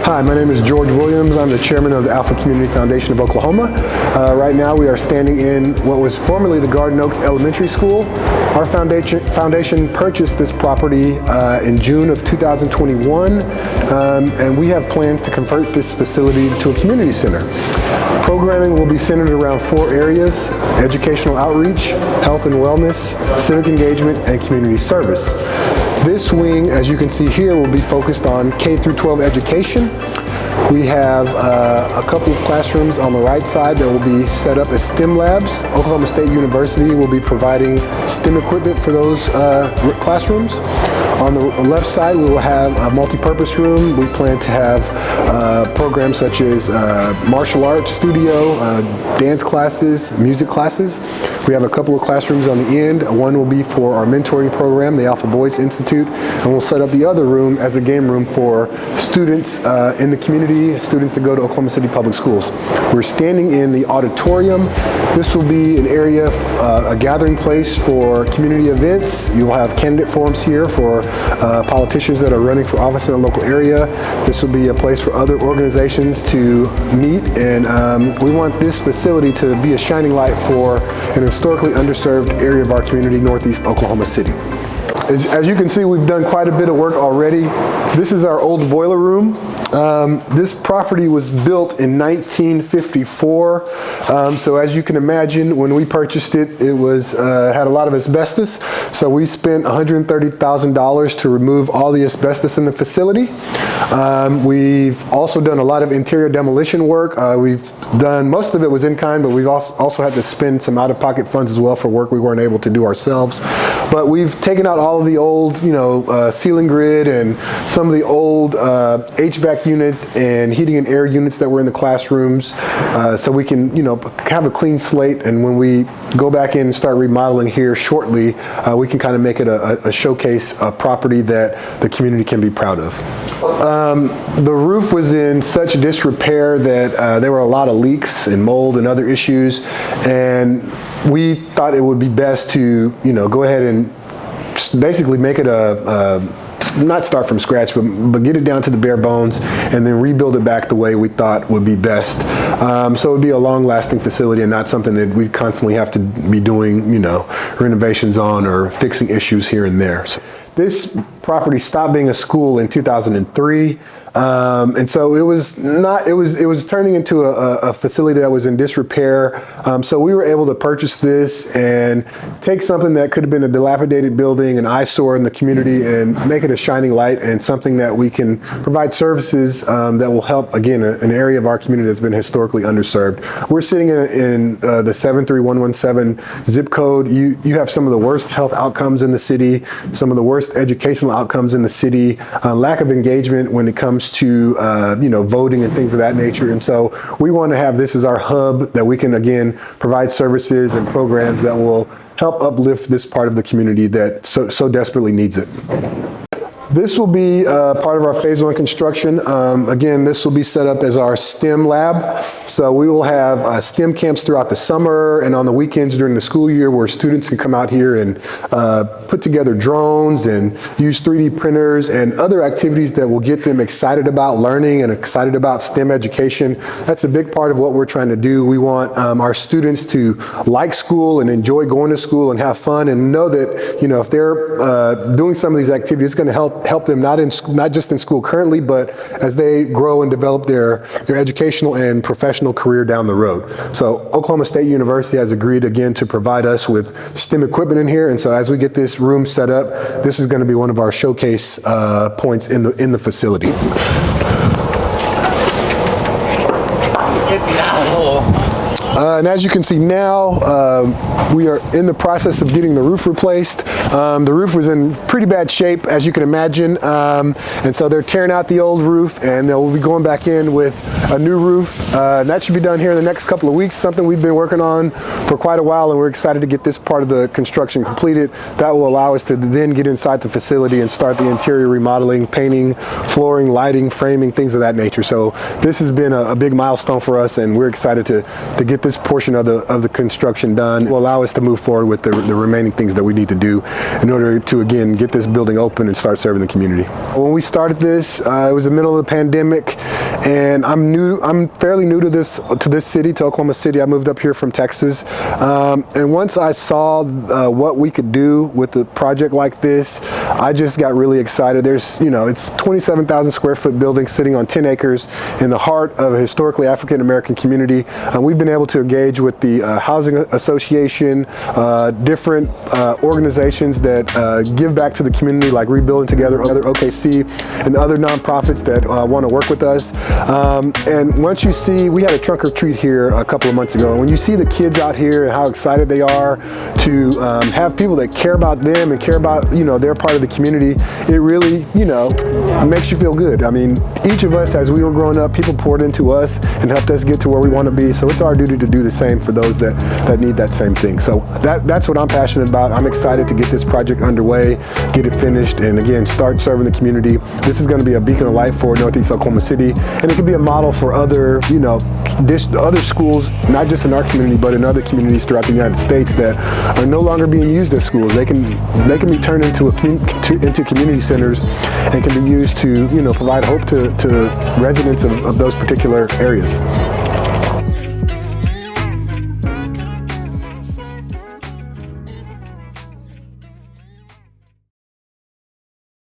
Hi, my name is George Williams. I'm the chairman of the Alpha Community Foundation of Oklahoma. Right now we are standing in what was formerly the Garden Oaks Elementary School. Our foundation purchased this property in June of 2021, and we have plans to convert this facility to a community center. Programming will be centered around 4 areas: educational outreach, health and wellness, civic engagement, and community service. This wing, as you can see here, will be focused on K through 12 education. We have a couple of classrooms on the right side that will be set up as STEM labs. Oklahoma State University will be providing STEM equipment for those classrooms. On the left side, we will have a multi-purpose room. We plan to have programs such as martial arts studio, dance classes, music classes. We have a couple of classrooms on the end. One will be for our mentoring program, the Alpha Boys Institute, and we'll set up the other room as a game room for students in the community, students that go to Oklahoma City Public Schools. We're standing in the auditorium. This will be an area, a gathering place for community events. You'll have candidate forums here for politicians that are running for office in a local area. This will be a place for other organizations to meet, and we want this facility to be a shining light for an historically underserved area of our community, Northeast Oklahoma City. As you can see, we've done quite a bit of work already. This is our old boiler room. This property was built in 1954, so as you can imagine, when we purchased it, it was had a lot of asbestos, so we spent $130,000 to remove all the asbestos in the facility. We've also done a lot of interior demolition work. We've done, most of it was in kind, but we've also had to spend some out-of-pocket funds as well for work we weren't able to do ourselves. But we've taken out all of the old, ceiling grid and some of the old HVAC units and heating and air units that were in the classrooms, so we can, have a clean slate. And when we go back in and start remodeling here shortly, we can kind of make it a showcase property that the community can be proud of. The roof was in such disrepair that there were a lot of leaks and mold and other issues, and we thought it would be best to, go ahead and basically make it not start from scratch, but get it down to the bare bones and then rebuild it back the way we thought would be best. So it would be a long-lasting facility and not something that we'd constantly have to be doing, renovations on or fixing issues here and there. So this property stopped being a school in 2003. And so it was turning into a facility that was in disrepair. So we were able to purchase this and take something that could have been a dilapidated building, an eyesore in the community, and make it a shining light and something that we can provide services that will help, again, an area of our community that's been historically underserved. We're sitting in the 73117 zip code. You have some of the worst health outcomes in the city, some of the worst educational outcomes in the city, lack of engagement when it comes to voting and things of that nature. And so we want to have this as our hub that we can, again, provide services and programs that will help uplift this part of the community that so desperately needs it. This will be part of our phase 1 construction. Again, this will be set up as our STEM lab. So we will have STEM camps throughout the summer and on the weekends during the school year where students can come out here and put together drones and use 3D printers and other activities that will get them excited about learning and excited about STEM education. That's a big part of what we're trying to do. We want our students to like school and enjoy going to school and have fun and know that, if they're doing some of these activities, it's going to help them not just in school currently, but as they grow and develop their educational and professional career down the road. So Oklahoma State University has agreed again to provide us with STEM equipment in here, and so as we get this room set up, this is going to be one of our showcase points in the facility. And as you can see now, we are in the process of getting the roof replaced. The roof was in pretty bad shape, as you can imagine, and so they're tearing out the old roof and they'll be going back in with a new roof. That should be done here in the next couple of weeks, something we've been working on for quite a while, and we're excited to get this part of the construction completed. That will allow us to then get inside the facility and start the interior remodeling, painting, flooring, lighting, framing, things of that nature. So this has been a big milestone for us, and we're excited to get this portion of the construction done will allow us to move forward with the remaining things that we need to do in order to, again, get this building open and start serving the community. When we started this, it was the middle of the pandemic, and I'm fairly new to this city, to Oklahoma City. I moved up here from Texas, and once I saw what we could do with a project like this, I just got really excited. There's, it's 27,000 square foot building sitting on 10 acres in the heart of a historically African American community. We've been able to engage with the Housing Association, different organizations that give back to the community, like Rebuilding Together, other OKC, and other nonprofits that want to work with us. And once you see, we had a trunk or treat here a couple of months ago, and when you see the kids out here and how excited they are to have people that care about them and care about, their part of the community, it really, makes you feel good. I mean, each of us, as we were growing up, people poured into us and helped us get to where we want to be. So it's our duty to do the same for those that need that same thing. So that's what I'm passionate about. I'm excited to get this project underway, get it finished, and again, start serving the community. This is going to be a beacon of light for Northeast Oklahoma City, and it can be a model for other, other schools, not just in our community, but in other communities throughout the United States that are no longer being used as schools. They can be turned into community centers and can be used to, provide hope to residents of those particular areas.